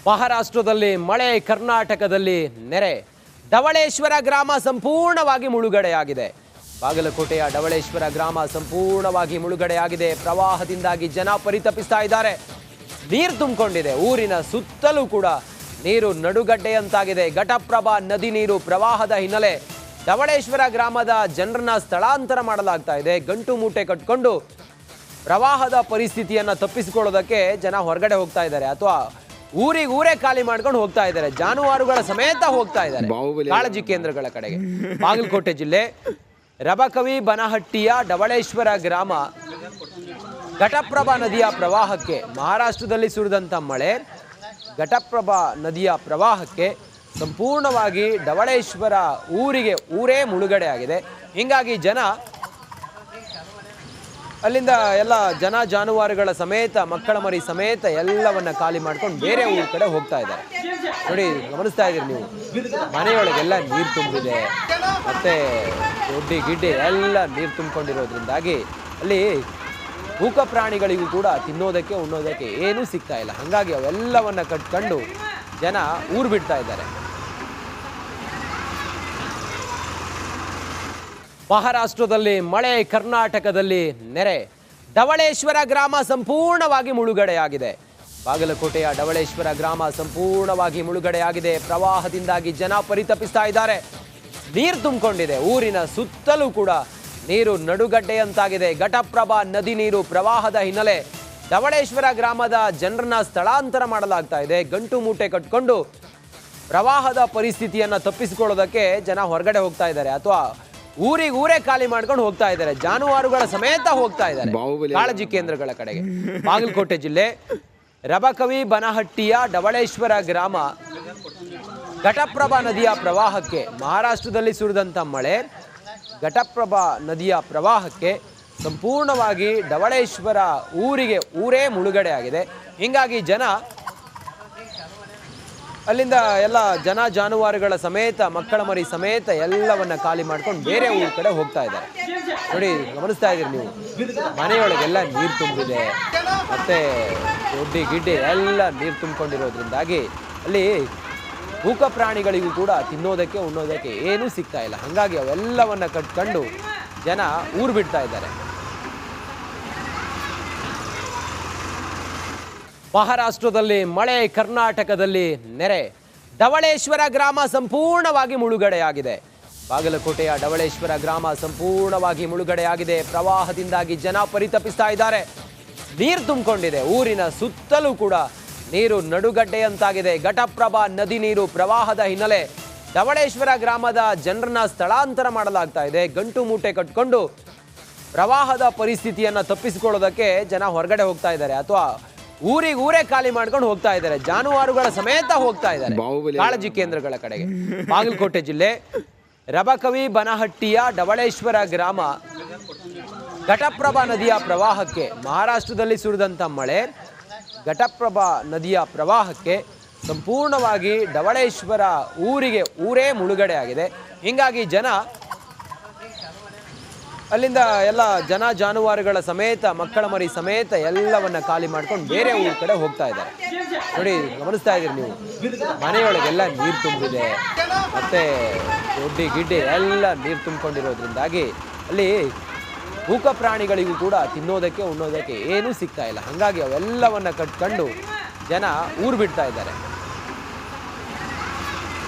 ಮಹಾರಾಷ್ಟ್ರದಲ್ಲಿ ಮಳೆ, ಕರ್ನಾಟಕದಲ್ಲಿ ನೆರೆ. ಧವಳೇಶ್ವರ ಗ್ರಾಮ ಸಂಪೂರ್ಣವಾಗಿ ಮುಳುಗಡೆಯಾಗಿದೆ. ಬಾಗಲಕೋಟೆಯ ಧವಳೇಶ್ವರ ಗ್ರಾಮ ಸಂಪೂರ್ಣವಾಗಿ ಮುಳುಗಡೆಯಾಗಿದೆ. ಪ್ರವಾಹದಿಂದಾಗಿ ಜನ ಪರಿತಪಿಸ್ತಾ ಇದ್ದಾರೆ. ನೀರು ತುಂಬಿಕೊಂಡಿದೆ. ಊರಿನ ಸುತ್ತಲೂ ಕೂಡ ನೀರು ನಡುಗಡ್ಡೆಯಂತಾಗಿದೆ. ಘಟಪ್ರಭಾ ನದಿ ನೀರು ಪ್ರವಾಹದ ಹಿನ್ನೆಲೆ ಧವಳೇಶ್ವರ ಗ್ರಾಮದ ಜನರನ್ನ ಸ್ಥಳಾಂತರ ಮಾಡಲಾಗ್ತಾ ಇದೆ. ಗಂಟು ಮೂಟೆ ಕಟ್ಕೊಂಡು ಪ್ರವಾಹದ ಪರಿಸ್ಥಿತಿಯನ್ನ ತಪ್ಪಿಸಿಕೊಳ್ಳೋದಕ್ಕೆ ಜನ ಹೊರಗಡೆ ಹೋಗ್ತಾ ಇದ್ದಾರೆ, ಅಥವಾ ಊರೇ ಖಾಲಿ ಮಾಡ್ಕೊಂಡು ಹೋಗ್ತಾ ಇದ್ದಾರೆ. ಜಾನುವಾರುಗಳ ಸಮೇತ ಹೋಗ್ತಾ ಇದ್ದಾರೆ ಕಾಳಜಿ ಕೇಂದ್ರಗಳ ಕಡೆಗೆ. ಬಾಗಲಕೋಟೆ ಜಿಲ್ಲೆ ರಬಕವಿ ಬನಹಟ್ಟಿಯ ಧವಳೇಶ್ವರ ಗ್ರಾಮ ಘಟಪ್ರಭಾ ನದಿಯ ಪ್ರವಾಹಕ್ಕೆ, ಮಹಾರಾಷ್ಟ್ರದಲ್ಲಿ ಸುರಿದಂಥ ಮಳೆ ಘಟಪ್ರಭಾ ನದಿಯ ಪ್ರವಾಹಕ್ಕೆ ಸಂಪೂರ್ಣವಾಗಿ ಧವಳೇಶ್ವರ ಊರೇ ಮುಳುಗಡೆ ಆಗಿದೆ. ಹೀಗಾಗಿ ಜನ ಅಲ್ಲಿಂದ ಎಲ್ಲ ಜಾನುವಾರುಗಳ ಸಮೇತ, ಮಕ್ಕಳ ಮರಿ ಸಮೇತ ಎಲ್ಲವನ್ನ ಖಾಲಿ ಮಾಡ್ಕೊಂಡು ಬೇರೆ ಊರ ಕಡೆ ಹೋಗ್ತಾ ಇದ್ದಾರೆ. ನೋಡಿ, ಗಮನಿಸ್ತಾ ಇದ್ದೀರಿ ನೀವು, ಮನೆಯೊಳಗೆಲ್ಲ ನೀರು ತುಂಬಿದೆ, ಮತ್ತೆ ದೊಡ್ಡಿ ಗಿಡ್ಡೆ ಎಲ್ಲ ನೀರು ತುಂಬಿಕೊಂಡಿರೋದ್ರಿಂದಾಗಿ ಅಲ್ಲಿ ಮೂಕ ಪ್ರಾಣಿಗಳಿಗೂ ಕೂಡ ತಿನ್ನೋದಕ್ಕೆ ಉಣ್ಣೋದಕ್ಕೆ ಏನೂ ಸಿಗ್ತಾ ಇಲ್ಲ. ಹಾಗಾಗಿ ಅವೆಲ್ಲವನ್ನ ಕಟ್ಕೊಂಡು ಜನ ಊರು ಬಿಡ್ತಾ ಇದ್ದಾರೆ. ಮಹಾರಾಷ್ಟ್ರದಲ್ಲಿ ಮಳೆ, ಕರ್ನಾಟಕದಲ್ಲಿ ನೆರೆ. ಧವಳೇಶ್ವರ ಗ್ರಾಮ ಸಂಪೂರ್ಣವಾಗಿ ಮುಳುಗಡೆಯಾಗಿದೆ. ಬಾಗಲಕೋಟೆಯ ಧವಳೇಶ್ವರ ಗ್ರಾಮ ಸಂಪೂರ್ಣವಾಗಿ ಮುಳುಗಡೆಯಾಗಿದೆ. ಪ್ರವಾಹದಿಂದಾಗಿ ಜನ ಪರಿತಪಿಸ್ತಾ ಇದ್ದಾರೆ. ನೀರು ತುಂಬಿಕೊಂಡಿದೆ. ಊರಿನ ಸುತ್ತಲೂ ಕೂಡ ನೀರು ನಡುಗಡ್ಡೆಯಂತಾಗಿದೆ. ಘಟಪ್ರಭಾ ನದಿ ನೀರು ಪ್ರವಾಹದ ಹಿನ್ನೆಲೆ ಧವಳೇಶ್ವರ ಗ್ರಾಮದ ಜನರನ್ನ ಸ್ಥಳಾಂತರ ಮಾಡಲಾಗ್ತಾ ಇದೆ. ಗಂಟು ಮೂಟೆ ಕಟ್ಕೊಂಡು ಪ್ರವಾಹದ ಪರಿಸ್ಥಿತಿಯನ್ನ ತಪ್ಪಿಸಿಕೊಳ್ಳೋದಕ್ಕೆ ಜನ ಹೊರಗಡೆ ಹೋಗ್ತಾ ಇದ್ದಾರೆ, ಅಥವಾ ಊರೇ ಖಾಲಿ ಮಾಡ್ಕೊಂಡು ಹೋಗ್ತಾ ಇದ್ದಾರೆ. ಜಾನುವಾರುಗಳ ಸಮೇತ ಹೋಗ್ತಾ ಇದ್ದಾರೆ ಕಾಳಜಿ ಕೇಂದ್ರಗಳ ಕಡೆಗೆ. ಬಾಗಲಕೋಟೆ ಜಿಲ್ಲೆ ರಬಕವಿ ಬನಹಟ್ಟಿಯ ಧವಳೇಶ್ವರ ಗ್ರಾಮ ಘಟಪ್ರಭಾ ನದಿಯ ಪ್ರವಾಹಕ್ಕೆ, ಮಹಾರಾಷ್ಟ್ರದಲ್ಲಿ ಸುರಿದಂಥ ಮಳೆ ಘಟಪ್ರಭಾ ನದಿಯ ಪ್ರವಾಹಕ್ಕೆ ಸಂಪೂರ್ಣವಾಗಿ ಧವಳೇಶ್ವರ ಊರೇ ಮುಳುಗಡೆ ಆಗಿದೆ. ಹೀಗಾಗಿ ಜನ ಅಲ್ಲಿಂದ ಎಲ್ಲ ಜಾನುವಾರುಗಳ ಸಮೇತ, ಮಕ್ಕಳ ಮರಿ ಸಮೇತ ಎಲ್ಲವನ್ನ ಖಾಲಿ ಮಾಡ್ಕೊಂಡು ಬೇರೆ ಊರ ಕಡೆ ಹೋಗ್ತಾ ಇದ್ದಾರೆ. ನೋಡಿ, ಗಮನಿಸ್ತಾ ಇದ್ದೀರಿ ನೀವು, ಮನೆಯೊಳಗೆಲ್ಲ ನೀರು ತುಂಬಿದೆ, ಮತ್ತೆ ದೊಡ್ಡಿ ಗಿಡ್ಡೆ ಎಲ್ಲ ನೀರು ತುಂಬಿಕೊಂಡಿರೋದ್ರಿಂದಾಗಿ ಅಲ್ಲಿ ಮೂಕ ಪ್ರಾಣಿಗಳಿಗೂ ಕೂಡ ತಿನ್ನೋದಕ್ಕೆ ಉಣ್ಣೋದಕ್ಕೆ ಏನೂ ಸಿಗ್ತಾ ಇಲ್ಲ. ಹಾಗಾಗಿ ಅವೆಲ್ಲವನ್ನ ಕಟ್ಕೊಂಡು ಜನ ಊರು ಬಿಡ್ತಾ ಇದ್ದಾರೆ. ಮಹಾರಾಷ್ಟ್ರದಲ್ಲಿ ಮಳೆ, ಕರ್ನಾಟಕದಲ್ಲಿ ನೆರೆ. ಧವಳೇಶ್ವರ ಗ್ರಾಮ ಸಂಪೂರ್ಣವಾಗಿ ಮುಳುಗಡೆಯಾಗಿದೆ. ಬಾಗಲಕೋಟೆಯ ಧವಳೇಶ್ವರ ಗ್ರಾಮ ಸಂಪೂರ್ಣವಾಗಿ ಮುಳುಗಡೆಯಾಗಿದೆ. ಪ್ರವಾಹದಿಂದಾಗಿ ಜನ ಪರಿತಪಿಸ್ತಾ ಇದ್ದಾರೆ. ನೀರು ತುಂಬಿಕೊಂಡಿದೆ. ಊರಿನ ಸುತ್ತಲೂ ಕೂಡ ನೀರು ನಡುಗಡ್ಡೆಯಂತಾಗಿದೆ. ಘಟಪ್ರಭಾ ನದಿ ನೀರು ಪ್ರವಾಹದ ಹಿನ್ನೆಲೆ ಧವಳೇಶ್ವರ ಗ್ರಾಮದ ಜನರನ್ನ ಸ್ಥಳಾಂತರ ಮಾಡಲಾಗ್ತಾ ಇದೆ. ಗಂಟು ಮೂಟೆ ಕಟ್ಕೊಂಡು ಪ್ರವಾಹದ ಪರಿಸ್ಥಿತಿಯನ್ನ ತಪ್ಪಿಸಿಕೊಳ್ಳೋದಕ್ಕೆ ಜನ ಹೊರಗಡೆ ಹೋಗ್ತಾ ಇದ್ದಾರೆ, ಅಥವಾ ಊರೇ ಖಾಲಿ ಮಾಡ್ಕೊಂಡು ಹೋಗ್ತಾ ಇದ್ದಾರೆ. ಜಾನುವಾರುಗಳ ಸಮೇತ ಹೋಗ್ತಾ ಇದ್ದಾರೆ ಕಾಳಜಿ ಕೇಂದ್ರಗಳ ಕಡೆಗೆ. ಬಾಗಲಕೋಟೆ ಜಿಲ್ಲೆ ರಬಕವಿ ಬನಹಟ್ಟಿಯ ಧವಳೇಶ್ವರ ಗ್ರಾಮ ಘಟಪ್ರಭಾ ನದಿಯ ಪ್ರವಾಹಕ್ಕೆ, ಮಹಾರಾಷ್ಟ್ರದಲ್ಲಿ ಸುರಿದಂಥ ಮಳೆ ಘಟಪ್ರಭಾ ನದಿಯ ಪ್ರವಾಹಕ್ಕೆ ಸಂಪೂರ್ಣವಾಗಿ ಧವಳೇಶ್ವರ ಊರೇ ಮುಳುಗಡೆ ಆಗಿದೆ. ಹೀಗಾಗಿ ಜನ ಅಲ್ಲಿಂದ ಎಲ್ಲ ಜಾನುವಾರುಗಳ ಸಮೇತ, ಮಕ್ಕಳ ಮರಿ ಸಮೇತ ಎಲ್ಲವನ್ನ ಖಾಲಿ ಮಾಡ್ಕೊಂಡು ಬೇರೆ ಊರ ಕಡೆ ಹೋಗ್ತಾ ಇದ್ದಾರೆ. ನೋಡಿ, ಗಮನಿಸ್ತಾ ಇದ್ದೀರಿ ನೀವು, ಮನೆಯೊಳಗೆಲ್ಲ ನೀರು ತುಂಬಿದೆ, ಮತ್ತೆ ದೊಡ್ಡಿ ಗಿಡ್ಡೆ ಎಲ್ಲ ನೀರು ತುಂಬಿಕೊಂಡಿರೋದ್ರಿಂದಾಗಿ ಅಲ್ಲಿ ಮೂಕ ಪ್ರಾಣಿಗಳಿಗೂ ಕೂಡ ತಿನ್ನೋದಕ್ಕೆ ಉಣ್ಣೋದಕ್ಕೆ ಏನೂ ಸಿಗ್ತಾ ಇಲ್ಲ. ಹಾಗಾಗಿ ಅವೆಲ್ಲವನ್ನ ಕಟ್ಕೊಂಡು ಜನ ಊರು ಬಿಡ್ತಾ ಇದ್ದಾರೆ.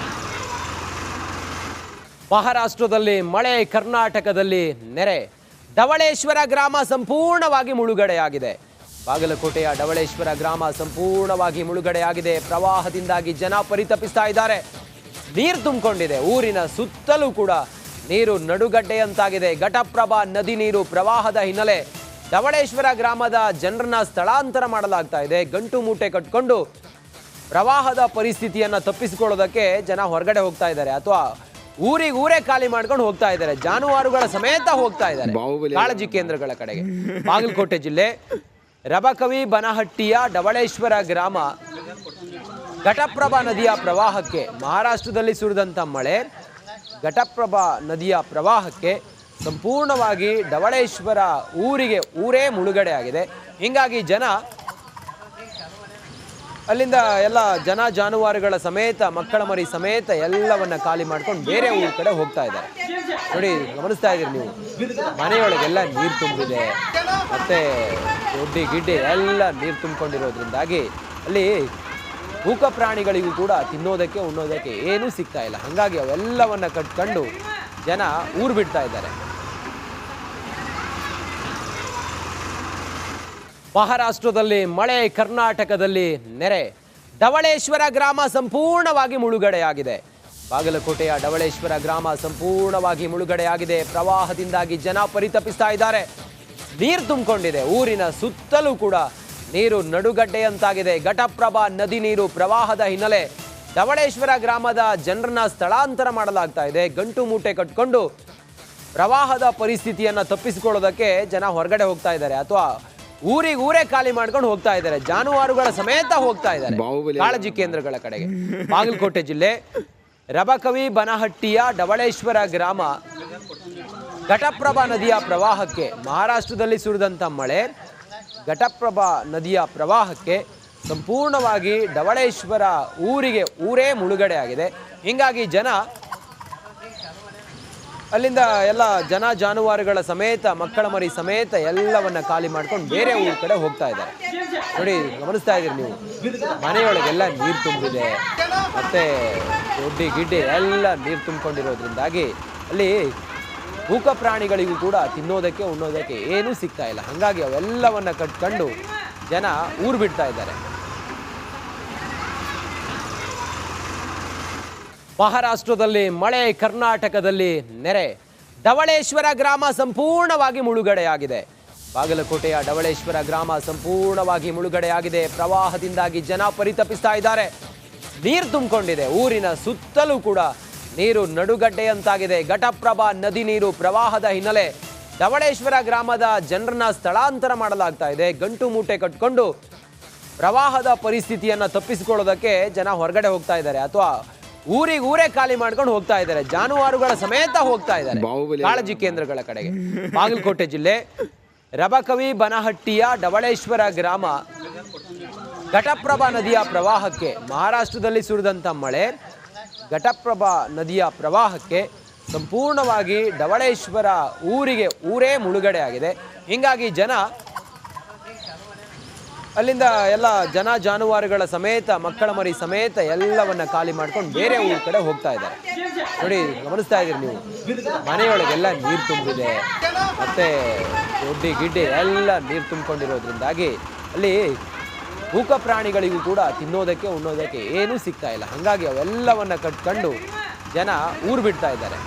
ಮಹಾರಾಷ್ಟ್ರದಲ್ಲಿ ಮಳೆ, ಕರ್ನಾಟಕದಲ್ಲಿ ನೆರೆ. ಧವಳೇಶ್ವರ ಗ್ರಾಮ ಸಂಪೂರ್ಣವಾಗಿ ಮುಳುಗಡೆಯಾಗಿದೆ. ಬಾಗಲಕೋಟೆಯ ಧವಳೇಶ್ವರ ಗ್ರಾಮ ಸಂಪೂರ್ಣವಾಗಿ ಮುಳುಗಡೆಯಾಗಿದೆ. ಪ್ರವಾಹದಿಂದಾಗಿ ಜನ ಪರಿತಪಿಸ್ತಾ ಇದ್ದಾರೆ. ನೀರು ತುಂಬಿಕೊಂಡಿದೆ. ಊರಿನ ಸುತ್ತಲೂ ಕೂಡ ನೀರು ನಡುಗಡ್ಡೆಯಂತಾಗಿದೆ. ಘಟಪ್ರಭಾ ನದಿ ನೀರು ಪ್ರವಾಹದ ಹಿನ್ನೆಲೆ ಧವಳೇಶ್ವರ ಗ್ರಾಮದ ಜನರನ್ನ ಸ್ಥಳಾಂತರ ಮಾಡಲಾಗ್ತಾ ಇದೆ. ಗಂಟು ಮೂಟೆ ಕಟ್ಕೊಂಡು ಪ್ರವಾಹದ ಪರಿಸ್ಥಿತಿಯನ್ನ ತಪ್ಪಿಸಿಕೊಳ್ಳೋದಕ್ಕೆ ಜನ ಹೊರಗಡೆ ಹೋಗ್ತಾ ಇದ್ದಾರೆ, ಅಥವಾ ಊರೇ ಖಾಲಿ ಮಾಡ್ಕೊಂಡು ಹೋಗ್ತಾ ಇದ್ದಾರೆ. ಜಾನುವಾರುಗಳ ಸಮೇತ ಹೋಗ್ತಾ ಇದ್ದಾರೆ ಕಾಳಜಿ ಕೇಂದ್ರಗಳ ಕಡೆಗೆ. ಬಾಗಲಕೋಟೆ ಜಿಲ್ಲೆ ರಬಕವಿ ಬನಹಟ್ಟಿಯ ಧವಳೇಶ್ವರ ಗ್ರಾಮ ಘಟಪ್ರಭಾ ನದಿಯ ಪ್ರವಾಹಕ್ಕೆ, ಮಹಾರಾಷ್ಟ್ರದಲ್ಲಿ ಸುರಿದಂಥ ಮಳೆ ಘಟಪ್ರಭಾ ನದಿಯ ಪ್ರವಾಹಕ್ಕೆ ಸಂಪೂರ್ಣವಾಗಿ ಧವಳೇಶ್ವರ ಊರೇ ಮುಳುಗಡೆ ಆಗಿದೆ. ಹೀಗಾಗಿ ಜನ ಅಲ್ಲಿಂದ ಎಲ್ಲ ಜನ ಜಾನುವಾರುಗಳ ಸಮೇತ ಮಕ್ಕಳ ಮರಿ ಸಮೇತ ಎಲ್ಲವನ್ನ ಖಾಲಿ ಮಾಡ್ಕೊಂಡು ಬೇರೆ ಊರ ಕಡೆ ಹೋಗ್ತಾ ಇದ್ದಾರೆ. ನೋಡಿ, ಗಮನಿಸ್ತಾ ಇದ್ದೀರಿ ನೀವು, ಮನೆಯೊಳಗೆಲ್ಲ ನೀರು ತುಂಬಿದೆ, ಮತ್ತೆ ದೊಡ್ಡಿ ಗಿಡ್ಡೆ ಎಲ್ಲ ನೀರು ತುಂಬಿಕೊಂಡಿರೋದ್ರಿಂದಾಗಿ ಅಲ್ಲಿ ಮೂಕ ಪ್ರಾಣಿಗಳಿಗೂ ಕೂಡ ತಿನ್ನೋದಕ್ಕೆ ಉಣ್ಣೋದಕ್ಕೆ ಏನೂ ಸಿಗ್ತಾ ಇಲ್ಲ. ಹಾಗಾಗಿ ಅವೆಲ್ಲವನ್ನ ಕಟ್ಕೊಂಡು ಜನ ಊರು ಬಿಡ್ತಾ ಇದ್ದಾರೆ. ಮಹಾರಾಷ್ಟ್ರದಲ್ಲಿ ಮಳೆ, ಕರ್ನಾಟಕದಲ್ಲಿ ನೆರೆ. ಢವಳೇಶ್ವರ ಗ್ರಾಮ ಸಂಪೂರ್ಣವಾಗಿ ಮುಳುಗಡೆಯಾಗಿದೆ. ಬಾಗಲಕೋಟೆಯ ಢವಳೇಶ್ವರ ಗ್ರಾಮ ಸಂಪೂರ್ಣವಾಗಿ ಮುಳುಗಡೆಯಾಗಿದೆ. ಪ್ರವಾಹದಿಂದಾಗಿ ಜನ ಪರಿತಪಿಸ್ತಾ ಇದ್ದಾರೆ. ನೀರು ತುಂಬಿಕೊಂಡಿದೆ. ಊರಿನ ಸುತ್ತಲೂ ಕೂಡ ನೀರು ನಡುಗಡ್ಡೆಯಂತಾಗಿದೆ. ಘಟಪ್ರಭಾ ನದಿ ನೀರು ಪ್ರವಾಹದ ಹಿನ್ನೆಲೆ ಢವಳೇಶ್ವರ ಗ್ರಾಮದ ಜನರನ್ನ ಸ್ಥಳಾಂತರ ಮಾಡಲಾಗ್ತಾ ಇದೆ. ಗಂಟು ಮೂಟೆ ಕಟ್ಕೊಂಡು ಪ್ರವಾಹದ ಪರಿಸ್ಥಿತಿಯನ್ನ ತಪ್ಪಿಸಿಕೊಳ್ಳೋದಕ್ಕೆ ಜನ ಹೊರಗಡೆ ಹೋಗ್ತಾ ಇದ್ದಾರೆ, ಅಥವಾ ಊರೇ ಖಾಲಿ ಮಾಡ್ಕೊಂಡು ಹೋಗ್ತಾ ಇದ್ದಾರೆ. ಜಾನುವಾರುಗಳ ಸಮೇತ ಹೋಗ್ತಾ ಇದ್ದಾರೆ ಕಾಳಜಿ ಕೇಂದ್ರಗಳ ಕಡೆಗೆ. ಬಾಗಲಕೋಟೆ ಜಿಲ್ಲೆ ರಬಕವಿ ಬನಹಟ್ಟಿಯ ಢವಳೇಶ್ವರ ಗ್ರಾಮ ಘಟಪ್ರಭಾ ನದಿಯ ಪ್ರವಾಹಕ್ಕೆ, ಮಹಾರಾಷ್ಟ್ರದಲ್ಲಿ ಸುರಿದಂಥ ಮಳೆ ಘಟಪ್ರಭಾ ನದಿಯ ಪ್ರವಾಹಕ್ಕೆ ಸಂಪೂರ್ಣವಾಗಿ ಢವಳೇಶ್ವರ ಊರೇ ಮುಳುಗಡೆ ಆಗಿದೆ. ಹೀಗಾಗಿ ಜನ ಅಲ್ಲಿಂದ ಎಲ್ಲ ಜನ ಜಾನುವಾರುಗಳ ಸಮೇತ ಮಕ್ಕಳ ಮರಿ ಸಮೇತ ಎಲ್ಲವನ್ನ ಖಾಲಿ ಮಾಡ್ಕೊಂಡು ಬೇರೆ ಊರ ಕಡೆ ಹೋಗ್ತಾ ಇದ್ದಾರೆ. ನೋಡಿ, ಗಮನಿಸ್ತಾ ಇದ್ದೀರಿ ನೀವು, ಮನೆಯೊಳಗೆಲ್ಲ ನೀರು ತುಂಬಿದೆ, ಮತ್ತೆ ದೊಡ್ಡಿ ಗಿಡ್ಡೆ ಎಲ್ಲ ನೀರು ತುಂಬಿಕೊಂಡಿರೋದ್ರಿಂದಾಗಿ ಅಲ್ಲಿ ಮೂಕ ಪ್ರಾಣಿಗಳಿಗೂ ಕೂಡ ತಿನ್ನೋದಕ್ಕೆ ಉಣ್ಣೋದಕ್ಕೆ ಏನೂ ಸಿಗ್ತಾ ಇಲ್ಲ. ಹಾಗಾಗಿ ಅವೆಲ್ಲವನ್ನ ಕಟ್ಕೊಂಡು ಜನ ಊರು ಬಿಡ್ತಾ ಇದ್ದಾರೆ. ಮಹಾರಾಷ್ಟ್ರದಲ್ಲಿ ಮಳೆ, ಕರ್ನಾಟಕದಲ್ಲಿ ನೆರೆ. ಢವಳೇಶ್ವರ ಗ್ರಾಮ ಸಂಪೂರ್ಣವಾಗಿ ಮುಳುಗಡೆಯಾಗಿದೆ. ಬಾಗಲಕೋಟೆಯ ಢವಳೇಶ್ವರ ಗ್ರಾಮ ಸಂಪೂರ್ಣವಾಗಿ ಮುಳುಗಡೆಯಾಗಿದೆ. ಪ್ರವಾಹದಿಂದಾಗಿ ಜನ ಪರಿತಪಿಸ್ತಾ ಇದ್ದಾರೆ. ನೀರು ತುಂಬಿಕೊಂಡಿದೆ. ಊರಿನ ಸುತ್ತಲೂ ಕೂಡ ನೀರು ನಡುಗಡ್ಡೆಯಂತಾಗಿದೆ. ಘಟಪ್ರಭಾ ನದಿ ನೀರು ಪ್ರವಾಹದ ಹಿನ್ನೆಲೆ ಢವಳೇಶ್ವರ ಗ್ರಾಮದ ಜನರನ್ನ ಸ್ಥಳಾಂತರ ಮಾಡಲಾಗ್ತಾ ಇದೆ. ಗಂಟು ಮೂಟೆ ಕಟ್ಕೊಂಡು ಪ್ರವಾಹದ ಪರಿಸ್ಥಿತಿಯನ್ನ ತಪ್ಪಿಸಿಕೊಳ್ಳೋದಕ್ಕೆ ಜನ ಹೊರಗಡೆ ಹೋಗ್ತಾ ಇದ್ದಾರೆ, ಅಥವಾ ಊರೇ ಖಾಲಿ ಮಾಡ್ಕೊಂಡು ಹೋಗ್ತಾ ಇದ್ದಾರೆ. ಜಾನುವಾರುಗಳ ಸಮೇತ ಹೋಗ್ತಾ ಇದ್ದಾರೆ ಕಾಳಜಿ ಕೇಂದ್ರಗಳ ಕಡೆಗೆ. ಬಾಗಲಕೋಟೆ ಜಿಲ್ಲೆ ರಬಕವಿ ಬನಹಟ್ಟಿಯ ಢವಳೇಶ್ವರ ಗ್ರಾಮ ಘಟಪ್ರಭಾ ನದಿಯ ಪ್ರವಾಹಕ್ಕೆ, ಮಹಾರಾಷ್ಟ್ರದಲ್ಲಿ ಸುರಿದಂಥ ಮಳೆ ಘಟಪ್ರಭಾ ನದಿಯ ಪ್ರವಾಹಕ್ಕೆ ಸಂಪೂರ್ಣವಾಗಿ ಢವಳೇಶ್ವರ ಊರೇ ಮುಳುಗಡೆ ಆಗಿದೆ. ಹೀಗಾಗಿ ಜನ ಅಲ್ಲಿಂದ ಎಲ್ಲ ಜನ ಜಾನುವಾರುಗಳ ಸಮೇತ ಮಕ್ಕಳ ಮರಿ ಸಮೇತ ಎಲ್ಲವನ್ನ ಖಾಲಿ ಮಾಡ್ಕೊಂಡು ಬೇರೆ ಊರ ಕಡೆ ಹೋಗ್ತಾ ಇದ್ದಾರೆ. ನೋಡಿ, ಗಮನಿಸ್ತಾ ಇದ್ದೀರಿ ನೀವು, ಮನೆಯೊಳಗೆಲ್ಲ ನೀರು ತುಂಬಿದೆ, ಮತ್ತೆ ದೊಡ್ಡಿ ಗಿಡ್ಡೆ ಎಲ್ಲ ನೀರು ತುಂಬಿಕೊಂಡಿರೋದ್ರಿಂದಾಗಿ ಅಲ್ಲಿ ಮೂಕ ಪ್ರಾಣಿಗಳಿಗೂ ಕೂಡ ತಿನ್ನೋದಕ್ಕೆ ಉಣ್ಣೋದಕ್ಕೆ ಏನೂ ಸಿಗ್ತಾ ಇಲ್ಲ. ಹಾಗಾಗಿ ಅವೆಲ್ಲವನ್ನ ಕಟ್ಕೊಂಡು ಜನ ಊರು ಬಿಡ್ತಾ ಇದ್ದಾರೆ.